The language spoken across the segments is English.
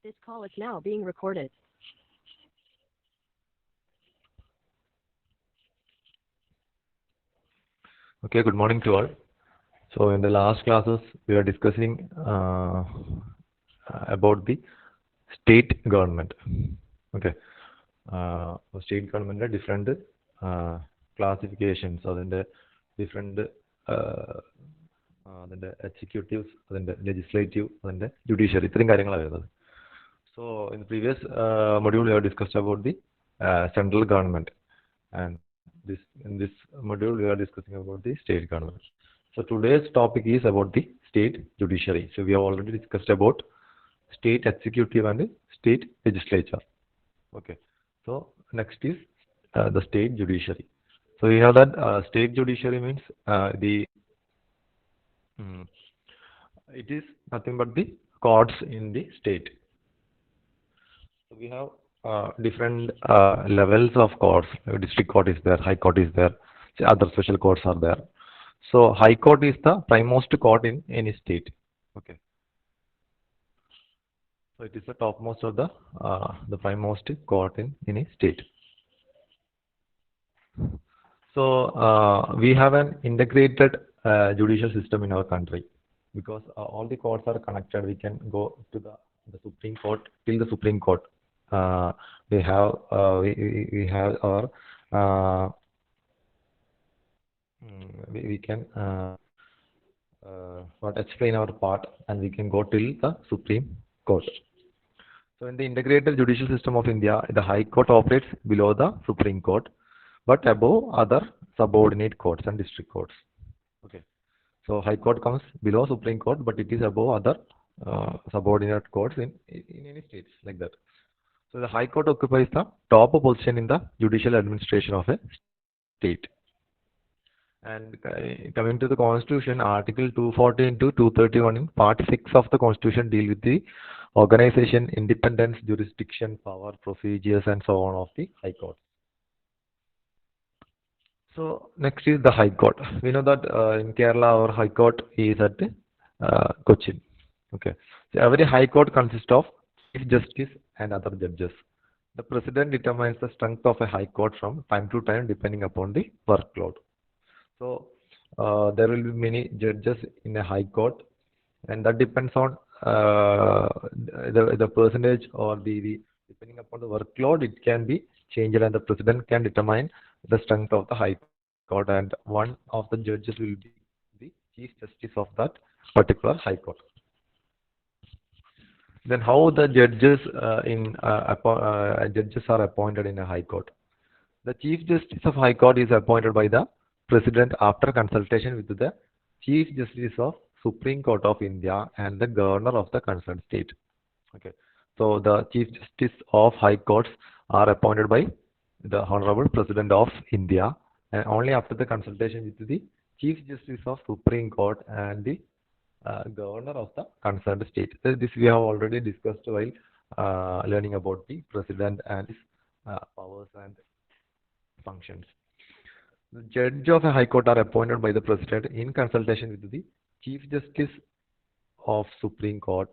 This call is now being recorded. Okay, good morning to all. So in the last classes, we are discussing about the state government. Okay, state government different classifications. അതിന്റെ different അതിന്റെ executives, അതിന്റെ legislative, അതിന്റെ judiciary ഇത്രയും കാര്യങ്ങളാണ് വരുന്നത്. So in the previous module, we have discussed about the central government, and in this module, we are discussing about the state government. So today's topic is about the state judiciary. So we have already discussed about state executive and state legislature. Okay. So next is the state judiciary. So we have that state judiciary means it is nothing but the courts in the state. So we have different levels of courts. District court is there, high court is there, other special courts are there. So high court is the primemost court in any state. Okay. So it is the topmost of the primemost court in any state. So we have an integrated judicial system in our country because all the courts are connected. We can go to the Supreme Court till the Supreme Court. We have our we can explain our part, and we can go till the Supreme Court. So in the integrated judicial system of India, the High Court operates below the Supreme Court, but above other subordinate courts and district courts. Okay. So High Court comes below Supreme Court, but it is above other subordinate courts in any states, like that. So the High Court occupies the top position in the judicial administration of a state. And coming to the Constitution, Article 214 to 231 in Part 6 of the Constitution deal with the organization, independence, jurisdiction, power, procedures, and so on of the High Court. So next is the High Court. We know that in Kerala, our High Court is at Cochin. Okay. So every High Court consists of Chief Justice and other judges. The President determines the strength of a High Court from time to time depending upon the workload. So there will be many judges in a High Court, and that depends on the percentage or the depending upon the workload, it can be changed, and the President can determine the strength of the High Court, and one of the judges will be the Chief Justice of that particular High Court. Then how the judges judges are appointed in a High Court? The Chief Justice of High Court is appointed by the President after consultation with the Chief Justice of Supreme Court of India and the Governor of the concerned state. Okay. So the Chief Justice of High Courts are appointed by the Honorable President of India, and only after the consultation with the Chief Justice of Supreme Court and the Governor of the concerned state. This we have already discussed while learning about the President and his powers and functions. The judge of a High Court are appointed by the President in consultation with the Chief Justice of Supreme Court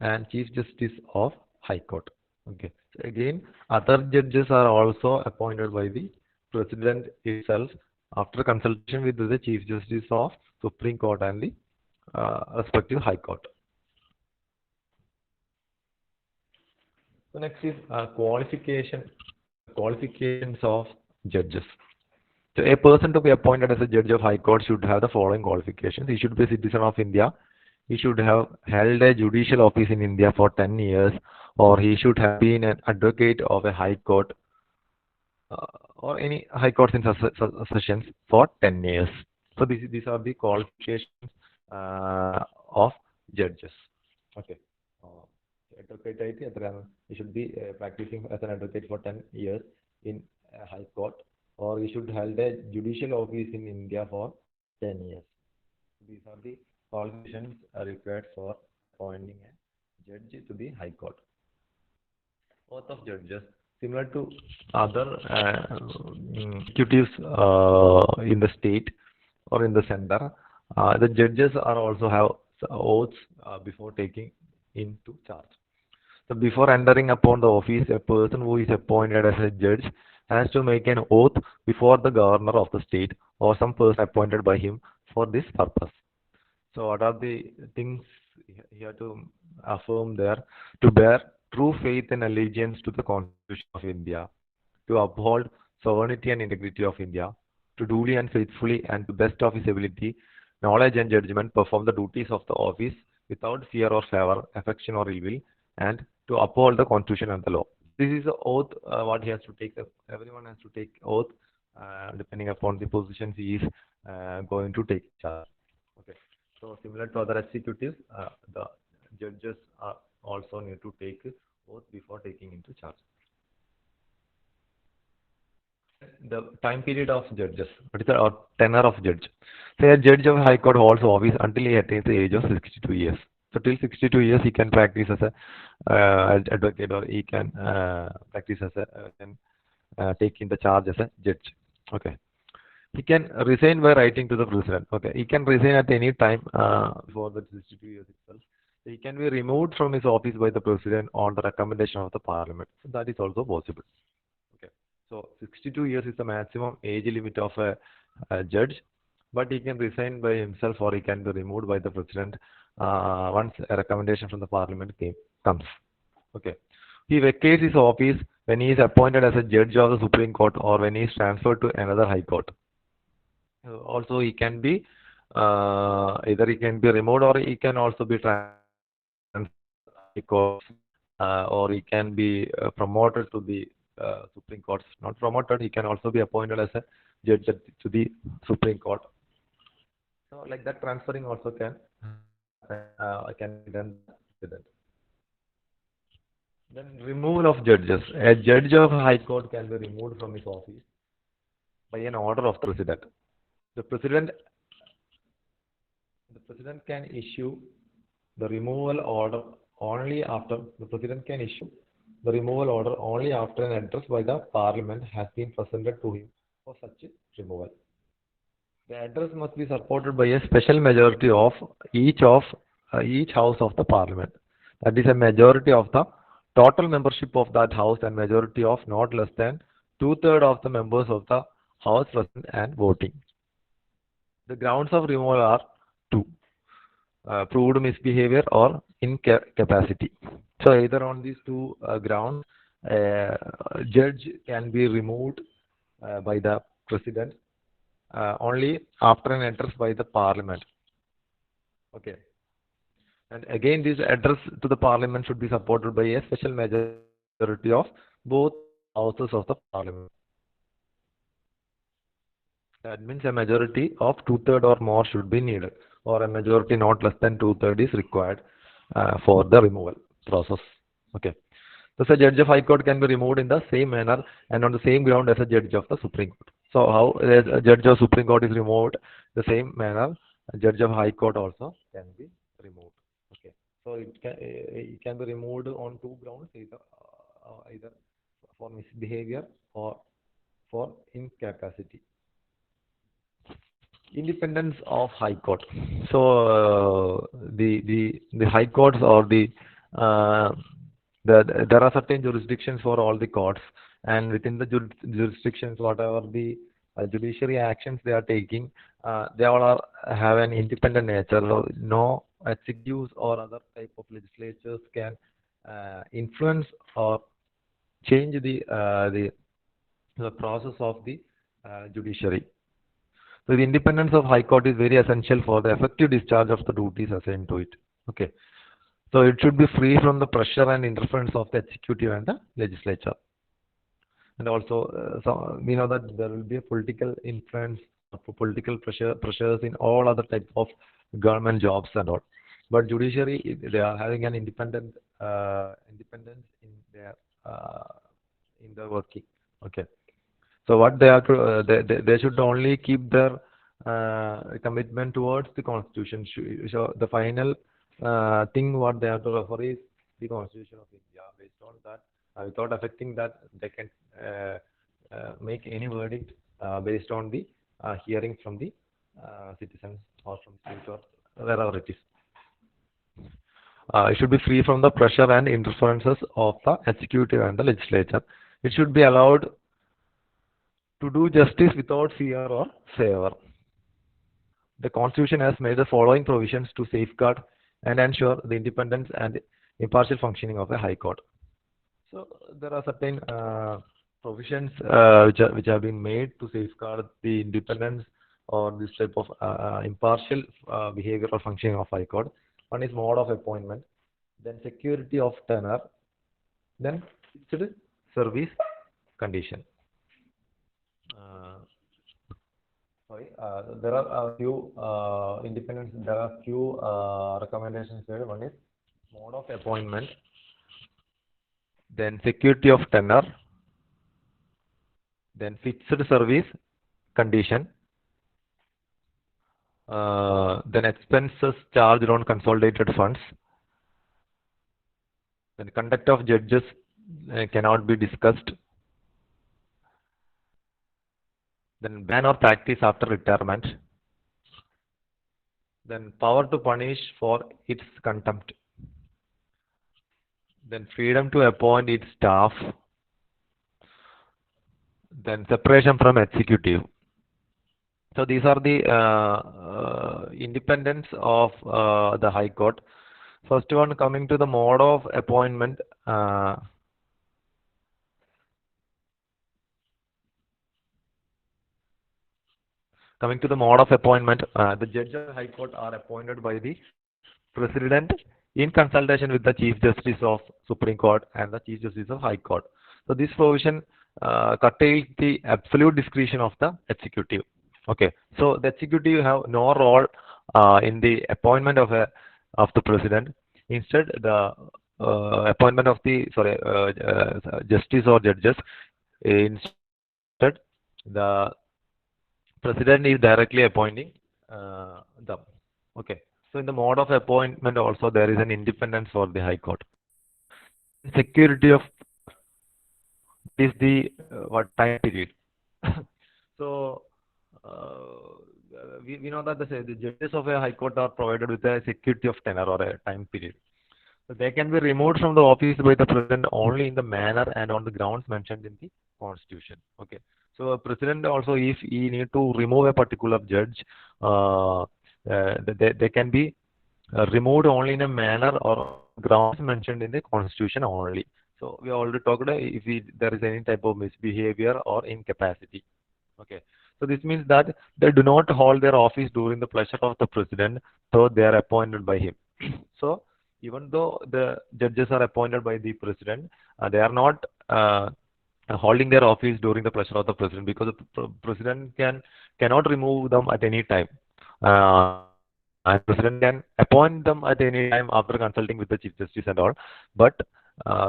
and Chief Justice of High Court. Okay. So again, other judges are also appointed by the President itself after consultation with the Chief Justice of Supreme Court and the respective High Court. So next is qualifications of judges. So a person to be appointed as a judge of High Court should have the following qualifications. He should be a citizen of India. He should have held a judicial office in India for 10 years, or he should have been an advocate of a High Court or any High Courts in sessions for 10 years. So these are the qualifications of judges. Okay. Advocate, he should be practicing as an advocate for 10 years in a High Court, or he should hold a judicial office in India for 10 years. These are the qualifications required for appointing a judge to the High Court. Oath of judges, similar to other executives in the state or in the center, the judges are also have oaths before taking into charge. So before entering upon the office, a person who is appointed as a judge has to make an oath before the governor of the state or some person appointed by him for this purpose. So what are the things here to affirm there? To bear true faith and allegiance to the Constitution of India, to uphold sovereignty and integrity of India, to duly and faithfully and to best of his ability, knowledge and judgment perform the duties of the office without fear or favor, affection or ill will, and to uphold the Constitution and the law. This is the oath what he has to take. Everyone has to take oath depending upon the positions he is going to take charge. Okay. So similar to other executives, the judges are also need to take oath before taking into charge. The time period of judges, what is the tenure of judge? Say a judge of High Court holds office until he attains the age of 62 years. So till 62 years he can practice as a advocate or he can practice as a can take in the charge as a judge. Okay. He can resign by writing to the president. Okay. He can resign at any time before the 62 years itself. He can be removed from his office by the president on the recommendation of the parliament. So that is also possible. Okay. So 62 years is the maximum age limit of a judge, but he can resign by himself or he can be removed by the president once a recommendation from the parliament comes. Okay. He vacates his office when he is appointed as a judge of the Supreme Court or when he is transferred to another high court. Also, he can be either he can be removed or he can also be transferred to high court or he can be promoted to the Supreme Court. Not promoted, he can also be appointed as a judge to the Supreme Court. So, like that, transferring also can be done with it. Then removal of judges. A judge of High Court can be removed from his office by an order of the president. The president, the president can issue the removal order only after the president can issue the removal order only after an address by the parliament has been presented to him for such removal. The address must be supported by a special majority of each house of the parliament. That is a majority of the total membership of that house and majority of not less than two-thirds of the members of the house present and voting. The grounds of removal are two: proved misbehavior or incapacity. So either on these two grounds, judge can be removed by the president only after an address by the parliament. Okay. And again, this address to the parliament should be supported by a special majority of both houses of the parliament. That means a majority of two-thirds or more should be needed, or a majority not less than two-thirds is required for the removal process. Okay. Thus, a judge of High Court can be removed in the same manner and on the same ground as a judge of the Supreme Court. So, how a judge of Supreme Court is removed, the same manner, a judge of High Court also can be removed. Okay. So, it can be removed on two grounds, either for misbehavior or for incapacity. Independence of High Court. So the High Courts or uh, there are certain jurisdictions for all the courts, and within the jurisdictions, whatever the judiciary actions they are taking, they all have an independent nature. So no executives or other type of legislatures can influence or change the process of the judiciary. So the independence of High Court is very essential for the effective discharge of the duties assigned to it. Okay. So it should be free from the pressure and interference of the executive and the legislature. And also, so we know that there will be a political influence, political pressures in all other types of government jobs and all. But judiciary, they are having an independence in their working. Okay. So what they are to, they should only keep their commitment towards the constitution. So the final thing what they have to refer is the Constitution of India. Based on that, without affecting that, they can make any verdict based on the hearing from the citizens or from the state or wherever it is. It should be free from the pressure and interferences of the executive and the legislature. It should be allowed to do justice without fear or favor. The Constitution has made the following provisions to safeguard and ensure the independence and impartial functioning of a High Court. So there are certain provisions which have been made to safeguard the independence or this type of impartial behavior or functioning of High Court. One is mode of appointment, then security of tenure, then fixed service condition. There are a few independence. There are few recommendations here. One is mode of appointment, then security of tenure, then fixed service condition, then expenses charged on consolidated funds, then conduct of judges cannot be discussed, then ban or practice after retirement, then power to punish for its contempt, then freedom to appoint its staff, then separation from executive. So these are the independence of the High Court. First one, coming to the mode of appointment. Coming to the mode of appointment, the judges of the High Court are appointed by the President in consultation with the Chief Justice of Supreme Court and the Chief Justice of High Court. So this provision curtails the absolute discretion of the executive. Okay, so the executive have no role in the appointment of the President. Instead, the appointment of the justice or judges. Instead, the President is directly appointing them. Okay. So in the mode of appointment also there is an independence for the High Court. Security of is the what time period. So we know that the judges of a High Court are provided with a security of tenure or a time period. So they can be removed from the office by the President only in the manner and on the grounds mentioned in the Constitution. Okay. So President also, if he need to remove a particular judge, they can be removed only in a manner or grounds mentioned in the Constitution only. So we already talked if there is any type of misbehavior or incapacity. Okay. So this means that they do not hold their office during the pleasure of the President, so they are appointed by him. So even though the judges are appointed by the President, they are not holding their office during the pleasure of the President, because the President cannot remove them at any time. And President can appoint them at any time after consulting with the Chief Justice and all, but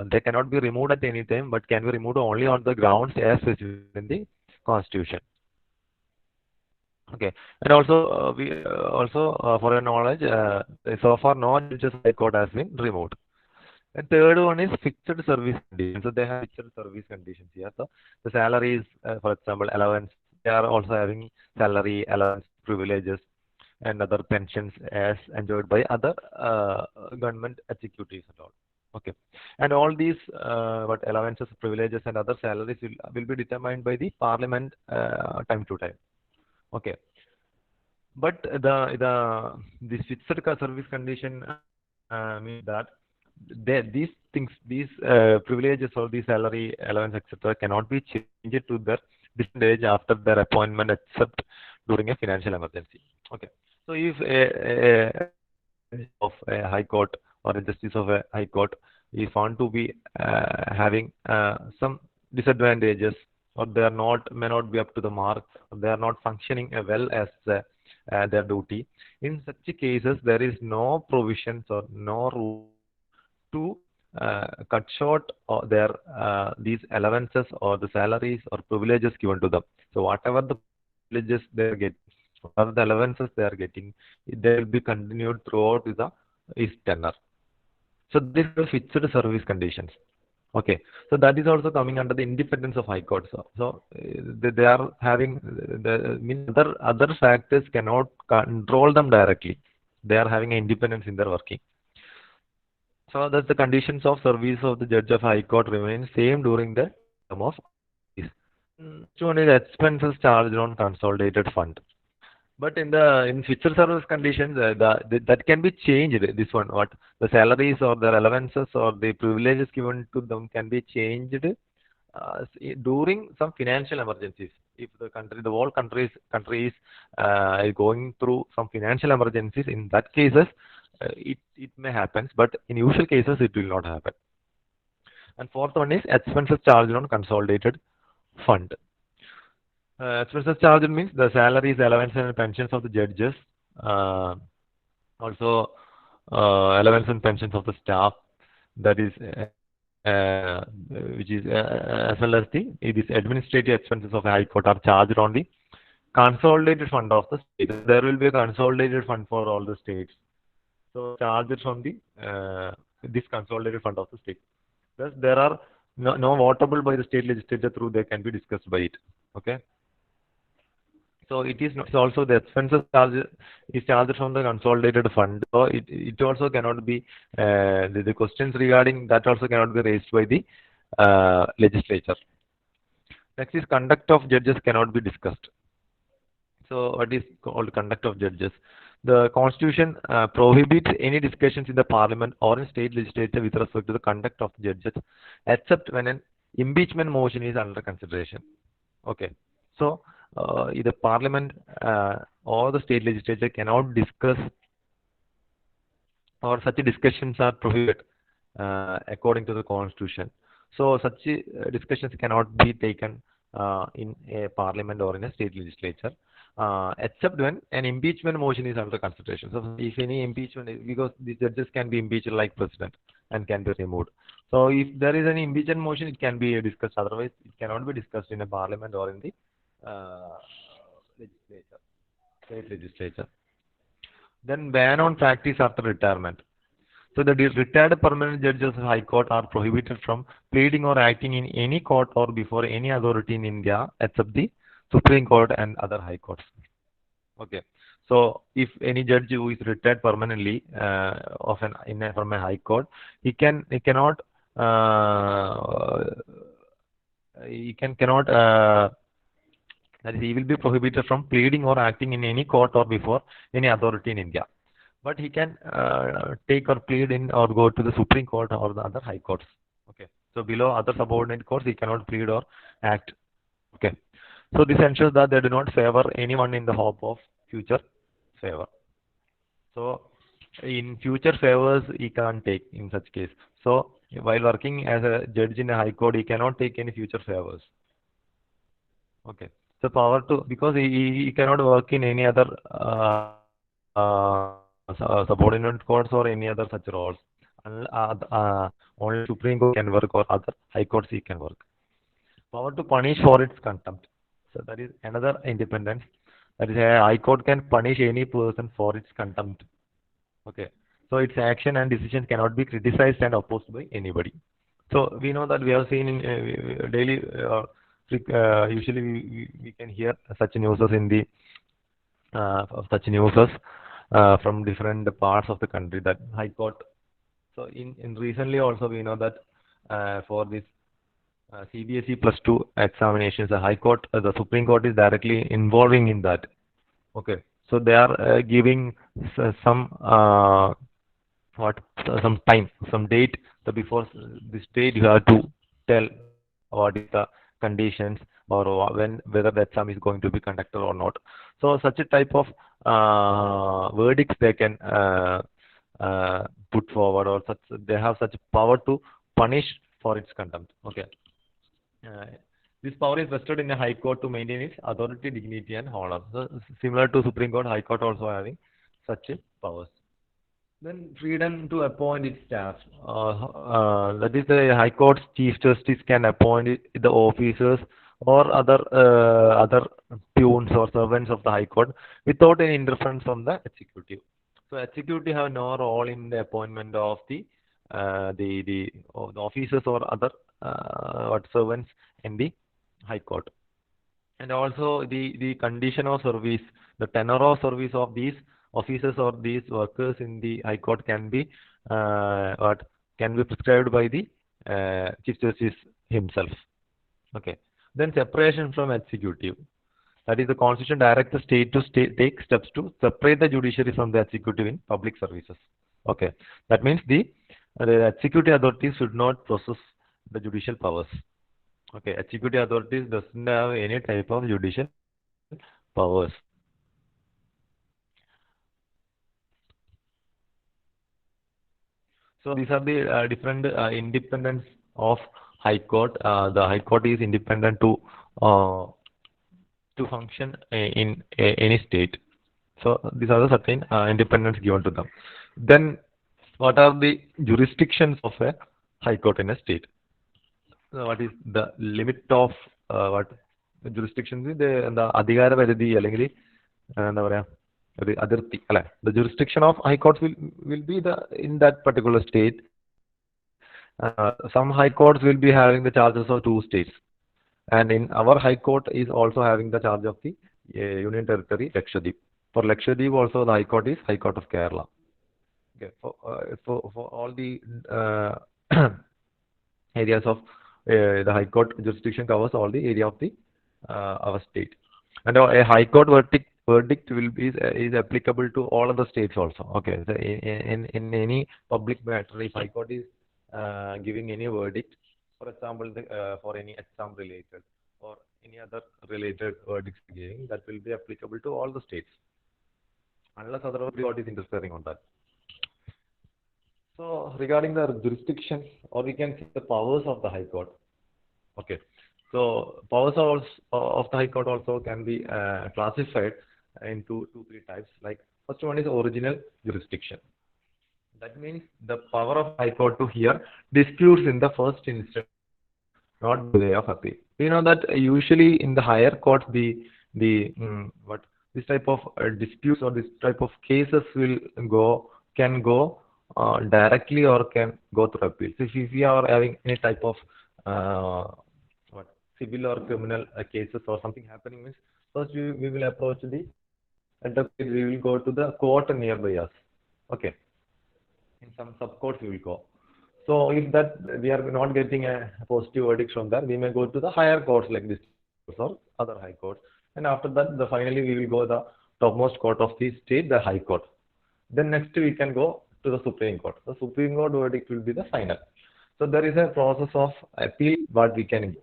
they cannot be removed at any time, but can be removed only on the grounds as specified in the Constitution. Okay, and also for your knowledge, so far no judges High Court has been removed. And third one is fixed service conditions. So they have fixed service conditions here. So the salaries, for example, allowance, they are also having salary, allowance, privileges, and other pensions as enjoyed by other government executives and all. Okay, and all these what allowances, privileges, and other salaries will be determined by the Parliament time to time. Okay, but this fixed service condition means that these things, these privileges or the salary, allowance, etc., cannot be changed to their distant age after their appointment, except during a financial emergency. Okay, so if a High Court or a justice of a High Court is found to be having some disadvantages, or they are may not be up to the mark, or they are not functioning well as their duty, in such cases there is no provisions or no rule to cut short their these allowances or the salaries or privileges given to them. So whatever the privileges they are getting, whatever the allowances they are getting, they will be continued throughout his tenure. So this is fixed service conditions. Okay, so that is also coming under the independence of High Court. So they are having other factors cannot control them directly. They are having independence in their working. So that the conditions of service of the judge of High Court remain same during the term of office. Next one is expenses charged on consolidated fund. But in future service conditions, that can be changed. This one, what the salaries or the allowances or the privileges given to them can be changed during some financial emergencies. If the whole country is going through some financial emergencies, in that cases, it may happen. But in usual cases, it will not happen. And fourth one is expenses charged on consolidated fund. Expenses charged means the salaries, allowances, and pensions of the judges. Uh, Also, allowance and pensions of the staff. That is, which is as well as these administrative expenses of a high court are charged on the consolidated fund of the state. There will be a consolidated fund for all the states. So charges from the this consolidated fund of the state. Thus, there are no votable by the state legislature through they can be discussed by it. Okay. So it is not, also the expenses charge is charged from the consolidated fund. So it also cannot be the questions regarding that also cannot be raised by the legislature. Next is conduct of judges cannot be discussed. So what is called conduct of judges? The Constitution prohibits any discussions in the Parliament or in state legislature with respect to the conduct of judges, except when an impeachment motion is under consideration. Okay. So the Parliament or the state legislature cannot discuss, or such discussions are prohibited according to the Constitution. So such discussions cannot be taken in a Parliament or in a state legislature, except when an impeachment motion is under consideration. So if any impeachment, because the judges can be impeached like president and can be removed. So if there is any impeachment motion, it can be discussed. Otherwise, it cannot be discussed in a Parliament or in the legislature, state legislature. Then ban on practice after retirement. So the retired permanent judges of High Court are prohibited from pleading or acting in any court or before any authority in India except the Supreme Court and other high courts. Okay. So if any judge who is retired permanently from a high court, he cannot that is, he will be prohibited from pleading or acting in any court or before any authority in India. But he can take or plead in or go to the Supreme Court or the other high courts. Okay. So below other subordinate courts, he cannot plead or act. Okay. So this ensures that they do not favor anyone in the hope of future favor. So in future favors, he can't take in such case. So while working as a judge in a high court, he cannot take any future favors. Okay. So power to, because he cannot work in any other subordinate courts or any other such roles. Only Supreme Court can work or other high courts he can work. Power to punish for its contempt. So that is another independence. That is, a high court can punish any person for its contempt. Okay. So its action and decision cannot be criticized and opposed by anybody. So we know that we have seen in daily, usually we can hear such news in the such news from different parts of the country that High Court. So in recently also we know that for this CBSE +2 examinations, the High Court, the Supreme Court is directly involving in that. Okay, so they are giving some some time, some date. So before this date, you have to tell what is the conditions or whether the exam is going to be conducted or not. So such a type of verdicts they can put forward, or such they have such power to punish for its contempt. Okay. This power is vested in a high court to maintain its authority, dignity, and honor. So, similar to Supreme Court, High Court also having such powers. Then freedom to appoint its staff. That is, the High Court's Chief Justice can appoint the officers or other peons or servants of the High Court without any interference from the executive. So executive have no role in the appointment of the officers or other servants in the High Court. And also the condition of service, the tenure of service of these officers or these workers in the High Court can be can be prescribed by the Chief Justice himself. Okay. Then separation from executive. That is, the Constitution directs the state to take steps to separate the judiciary from the executive in public services. Okay. That means the executive authorities should not possess the judicial powers. Okay. Executive authorities doesn't have any type of judicial powers. So these are the different independence of High Court. The High Court is independent to function in any state. So these are the certain independence given to them. Then what are the jurisdictions of a High Court in a state? So what is the limit of what jurisdictions? The അധികാര പരിധി അല്ലെങ്കിൽ എന്താ പറയാ ഒരു അതിർത്തി അല്ലെ? The jurisdiction of High Courts will be in that particular state. Some High Courts will be having the charges of 2 states. And in our High Court is also having the charge of the Union Territory Lakshadweep. For Lakshadweep also the High Court is High Court of Kerala. Okay. For all the areas of the High Court jurisdiction covers all the area of the our state. And a High Court verdict will be is applicable to all of the states also. Okay. So in any public matter, if High Court is giving any verdict, for example, for any exam related or any other related verdicts giving, that will be applicable to all the states, unless other court is interfering on that. So regarding the jurisdiction, or we can see the powers of the High Court. Okay. So powers of the High Court also can be classified into 2-3 types. Like first one is original jurisdiction. That means the power of High Court to hear disputes in the first instance, not by way of appeal. We know that usually in the higher courts, this type of disputes or this type of cases can go directly or can go through appeals. If we are having any type of civil or criminal cases or something happening, means first we will approach we will go to the court nearby us. Okay. In some sub-courts we will go. So if that we are not getting a positive verdict from that, we may go to the higher courts like this or other High Courts. And after that, finally we will go the topmost court of the state, the High Court. Then next we can go to the Supreme Court. The Supreme Court verdict will be the final. So there is a process of appeal what we can do.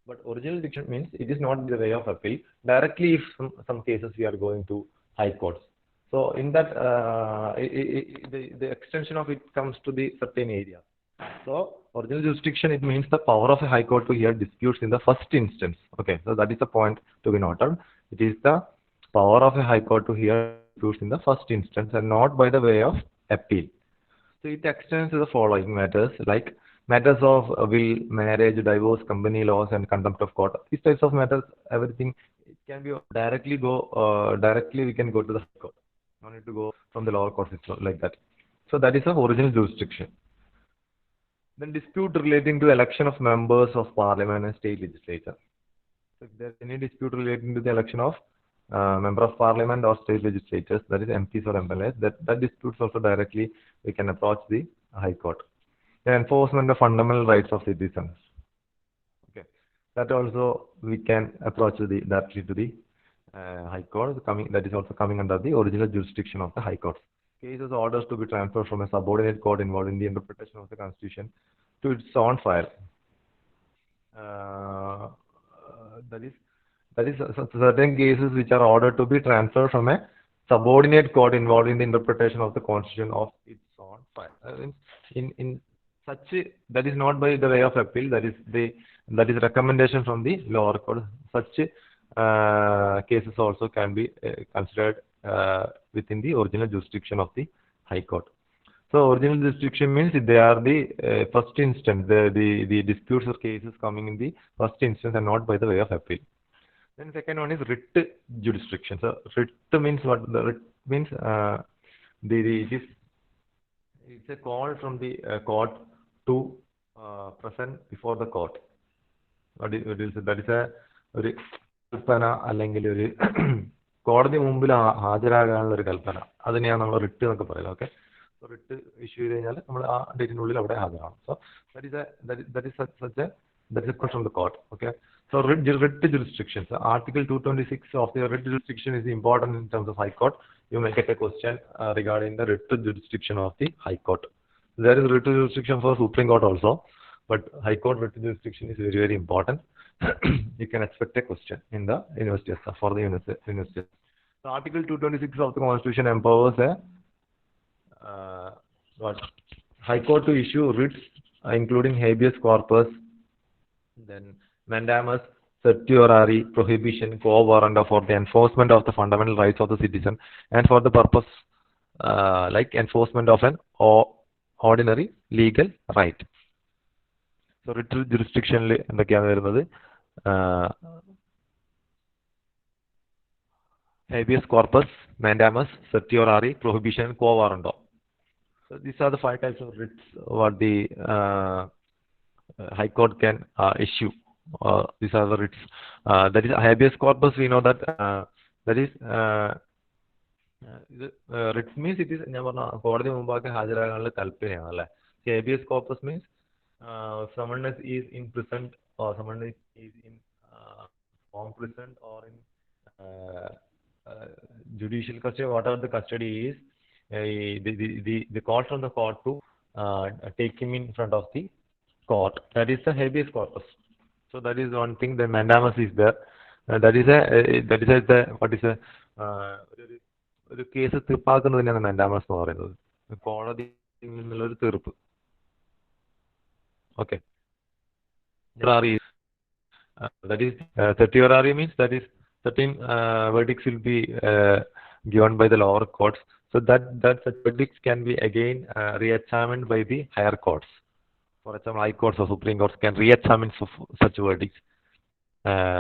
But original jurisdiction means it is not the way of appeal. Directly, if some cases we are going to High Courts. So in that, the extension of it comes to the certain area. So original jurisdiction, it means the power of a High Court to hear disputes in the first instance. Okay, so that is the point to be noted. It is the power of a High Court to hear disputes in the first instance and not by the way of appeal. So it extends to the following matters, like matters of will, marriage, divorce, company laws, and contempt of court. These types of matters, everything it can be directly we can go to the High Court. No need to go from the lower court system like that. So that is the original jurisdiction. Then dispute relating to election of members of parliament and state legislature. So if there is any dispute relating to the election of member of parliament or state legislatures, that is MPs or MLAs, that disputes also directly we can approach the High Court. The enforcement of fundamental rights of citizens. Okay, that also we can approach directly to the High Court. That is also coming under the original jurisdiction of the High Court. Cases orders to be transferred from a subordinate court involved in the interpretation of the Constitution to its own file. That is certain cases which are ordered to be transferred from a subordinate court involved in the interpretation of the Constitution of its own file. In such that is not by the way of appeal. That is recommendation from the lower court. Such cases also can be considered within the original jurisdiction of the High Court. So original jurisdiction means they are the first instance, the disputes or cases coming in the first instance and not by the way of appeal. Then second one is writ jurisdiction. So writ means what? The writ means it's a call from the court to present before the court. That is a കൽപ്പന അല്ലെങ്കിൽ ഒരു കോടതി മുമ്പിൽ ഹാജരാകാനുള്ള ഒരു കൽപ്പന, അതിനെയാണ് നമ്മൾ writ എന്നൊക്കെ പറയുന്നത്. Okay, So writ issue ചെയ്ത് കഴിഞ്ഞാൽ നമ്മൾ ആ ഡേറ്റിനുള്ളിൽ അവിടെ ഹാജരാണ്. So that is such a that is a question from the court. Okay. So writ jurisdictions. Article 226 of the writ jurisdiction is important in terms of High Court. You may get a question regarding the writ jurisdiction of the High Court. There is writ jurisdiction for Supreme Court also, but High Court writ jurisdiction is very, very important. You can expect a question in the university for the university. So Article 226 of the Constitution empowers a what High Court to issue writs, including habeas corpus, then mandamus, certiorari, prohibition, quo warranto for the enforcement of the fundamental rights of the citizen and for the purpose like enforcement of an ordinary legal right. So writ jurisdiction എന്തൊക്കെയാണ് വരുന്നത്? Habeas corpus, mandamus, certiorari, prohibition, quo warranto. So these are the 5 types of writs what the High Court can issue. These are the writs. That is habeas corpus. We know that that is writs means it is ഞാൻ പറഞ്ഞ കോടതി മുമ്പാകെ ഹാജരാകാനുള്ള കൽപ്പനയാണ് അല്ലേ. Habeas corpus means someone is in prison or someone is in home prison or in judicial custody, whatever the custody is. The call from the court to take him in front of the court. That is the habeas corpus. So that is one thing. The mandamus is there. That is the what is a ഒരു case തീർപ്പാക്കുന്നതിനാണ് mandamus എന്ന് പറയുന്നത്. കോടതിയിൽ നിന്നുള്ള ഒരു തീർപ്പ്. Okay. That is certiorari means that is certain verdicts will be given by the lower courts. So that such verdicts can be again re-examined by the higher courts. For example, high courts or Supreme Courts can re-examine such verdicts.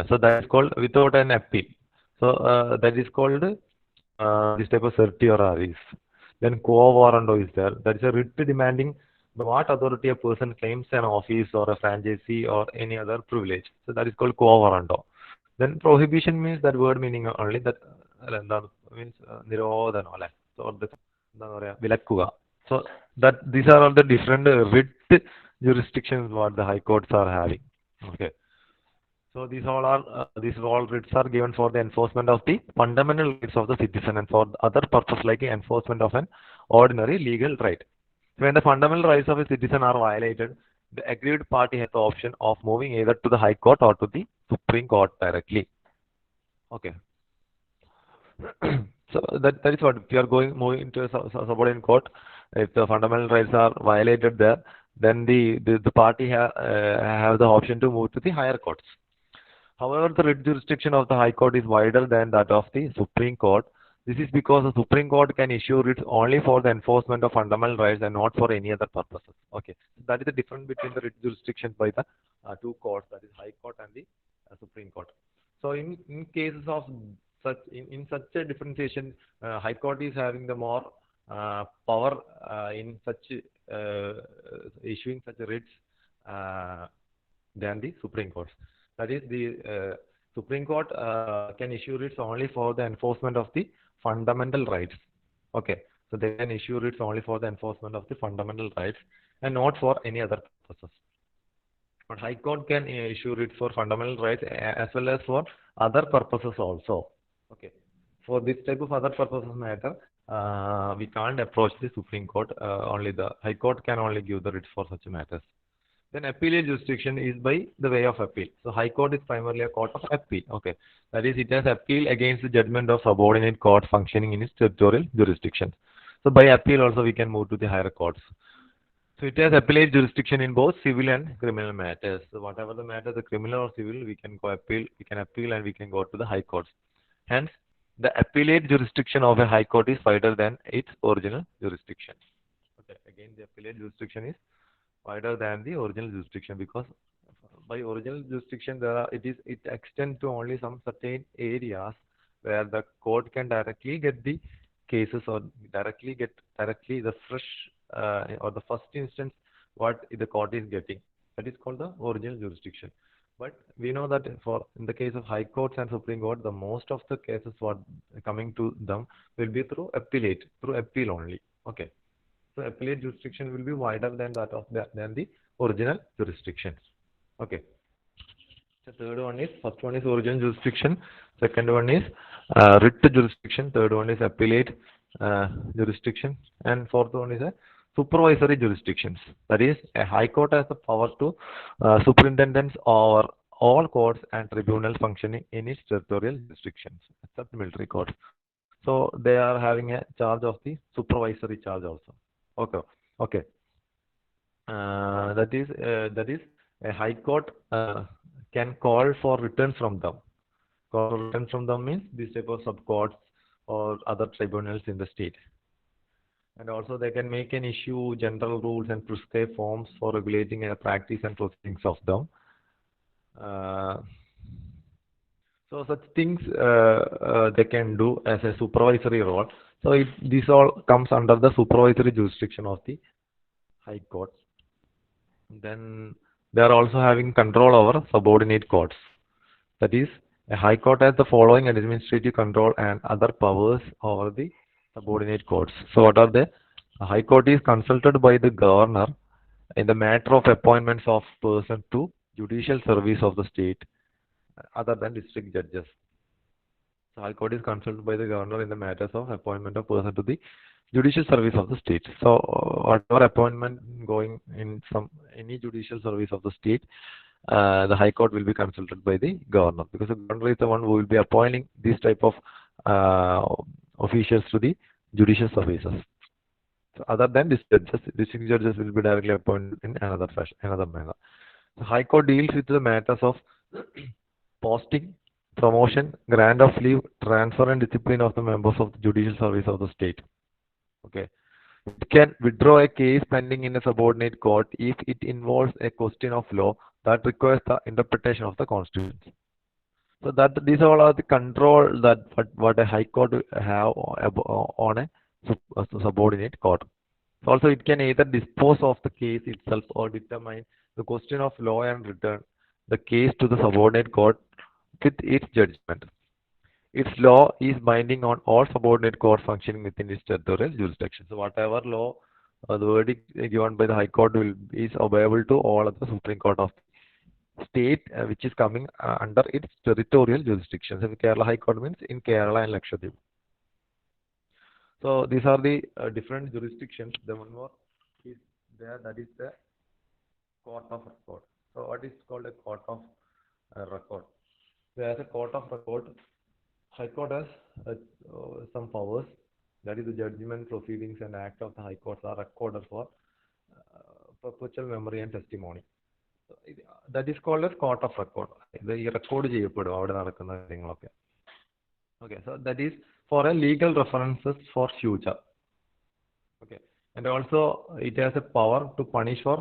So that is called without an appeal. So that is called this type of certioraries. Then quo warranto is there. That is a writ demanding by what authority a person claims an office or a franchisee or any other privilege. So that is called quo warranto. Then prohibition means that word meaning only that means നിരോധനം അല്ലെ. So എന്താ പറയാ വിലക്കുക. So that these are all the different writ jurisdictions what the high courts are having. Okay. So these all writs are given for the enforcement of the fundamental rights of the citizen and for other purpose like enforcement of an ordinary legal right. When the fundamental rights of a citizen are violated, the aggrieved party has the option of moving either to the High Court or to the Supreme Court directly. Okay. So that is what if you are moving into a subordinate court. If the fundamental rights are violated there, then the party have the option to move to the higher courts. However, the writ jurisdiction of the High Court is wider than that of the Supreme Court. This is because the Supreme Court can issue writs only for the enforcement of fundamental rights and not for any other purposes. Okay, that is the difference between the writ jurisdiction by the two courts, that is High Court and the Supreme Court. So in cases of such in such a differentiation, High Court is having the more power in such issuing such writs than the Supreme Court. That is the Supreme Court can issue writs only for the enforcement of the fundamental rights. Okay, so they can issue writs only for the enforcement of the fundamental rights and not for any other purposes. But High Court can issue writs for fundamental rights as well as for other purposes also. Okay, for this type of other purposes matter, we can't approach the Supreme Court. Only the High Court can only give the writs for such matters. Then appellate jurisdiction is by the way of appeal. So High Court is primarily a court of appeal. Okay, that is it has appeal against the judgment of subordinate court functioning in its territorial jurisdiction. So by appeal also we can move to the higher courts. So it has appellate jurisdiction in both civil and criminal matters. So whatever the matter, the criminal or civil, we can appeal and we can go to the high courts. Hence, the appellate jurisdiction of a high court is wider than its original jurisdiction. Okay, again the appellate jurisdiction is wider than the original jurisdiction because by original jurisdiction it extends to only some certain areas where the court can directly get the cases or directly the fresh or the first instance what the court is getting. That is called the original jurisdiction. But we know that in the case of High Courts and Supreme Court, the most of the cases what coming to them will be through appeal only. Okay. So appellate jurisdiction will be wider than that of than the original jurisdictions. Okay. The third one is, first one is original jurisdiction, second one is writ jurisdiction, third one is appellate jurisdiction, and fourth one is a supervisory jurisdictions. That is, a high court has the power to superintendence over all courts and tribunals functioning in its territorial jurisdictions, except military courts. So they are having a charge of the supervisory charge also. Okay, okay. That is a high court can call for returns from them. Call for returns from them means this type of subcourts or other tribunals in the state. And also they can make and issue general rules and prescribe forms for regulating a practice and proceedings of them. Uh, so such things they can do as a supervisory role. So this all comes under the supervisory jurisdiction of the high courts. Then they are also having control over subordinate courts. That is, a high court has the following administrative control and other powers over the subordinate courts. So what are they? A high court is consulted by the governor in the matter of appointments of person to judicial service of the state other than district judges. So high court is consulted by the governor in the matters of appointment of person to the judicial service of the state. So whatever appointment going in any judicial service of the state, the high court will be consulted by the governor, because the governor is the one who will be appointing these type of officials to the judicial services. So other than district judges will be directly appointed in another fashion, another manner. The high court deals with the matters of posting, promotion, grant of leave, transfer and discipline of the members of the judicial service of the state. Okay. It can withdraw a case pending in a subordinate court if it involves a question of law that requires the interpretation of the Constitution. So that these all are the control that what a high court have on a subordinate court. Also, it can either dispose of the case itself or determine the question of law and return the case to the subordinate court with its judgment. Its law is binding on all subordinate courts functioning within its territorial jurisdiction. So whatever law the verdict given by the High Court is obeyable to all of the Supreme Court of the state which is coming under its territorial jurisdiction. So Kerala High Court means in Kerala and Lakshadweep. So these are the different jurisdictions. The one more is there, that is the Court of Record. So what is called a Court of Record? So as a Court of Record, High Court has some powers. That is, the judgment, proceedings, and act of the High Courts are recorded for perpetual memory and testimony. So that is called as Court of Record. The record ചെയ്യപ്പെടും അവിടെ നടക്കുന്ന കാര്യങ്ങളൊക്കെ. Okay, so that is for a legal references for future. Okay, and also it has a power to punish for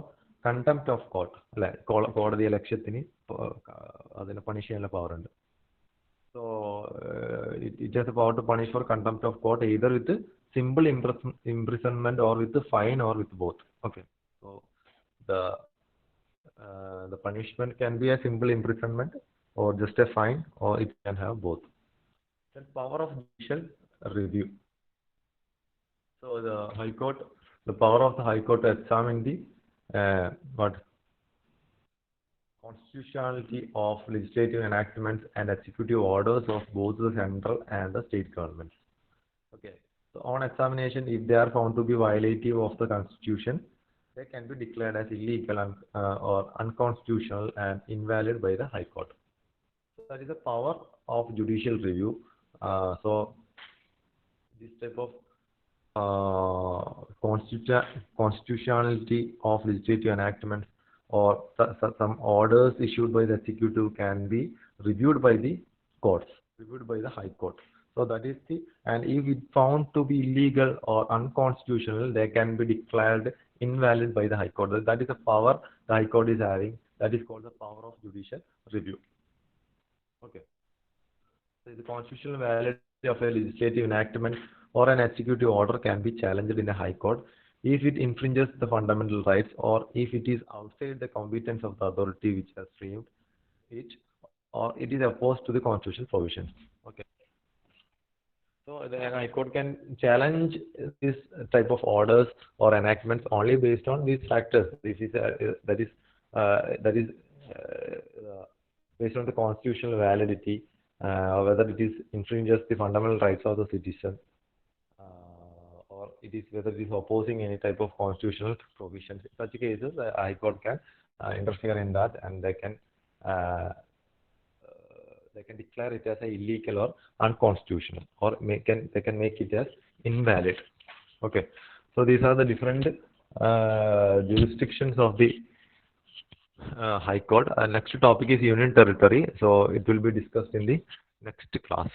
contempt of court. അല്ലെ, കോടതി ലക്ഷ്യത്തിന് അതിനെ punish ചെയ്യാനുള്ള power ഉണ്ട്. So it has the power to punish for contempt of court either with simple imprisonment or with the fine or with both. Okay, so the punishment can be a simple imprisonment or just a fine, or it can have both. Then power of judicial review. So the High Court, the power of the High Court to examine the constitutionality of legislative enactments and executive orders of both the central and the state governments. Okay, so on examination, if they are found to be violative of the Constitution, they can be declared as illegal or unconstitutional and invalid by the High Court. So that is the power of judicial review. So this type of constitutionality of legislative enactments or some orders issued by the executive can be reviewed by the courts, reviewed by the High Court. So that is and if it found to be illegal or unconstitutional, they can be declared invalid by the High Court. That is the power the High Court is having. That is called the power of judicial review. Okay. So the constitutional validity of a legislative enactment or an executive order can be challenged in a High Court if it infringes the fundamental rights or if it is outside the competence of the authority which has framed it, or it is opposed to the constitutional provisions. Okay. So the High Court can challenge this type of orders or enactments only based on these factors. This is that is based on the constitutional validity, whether it is infringes the fundamental rights of the citizen, or it is whether it is opposing any type of constitutional provisions. In such cases, the High Court can interfere in that, and uh, they can declare it as a illegal or unconstitutional, or they can make it as invalid. Okay, so these are the different jurisdictions of the High Court. Next topic is Union Territory, so it will be discussed in the next class.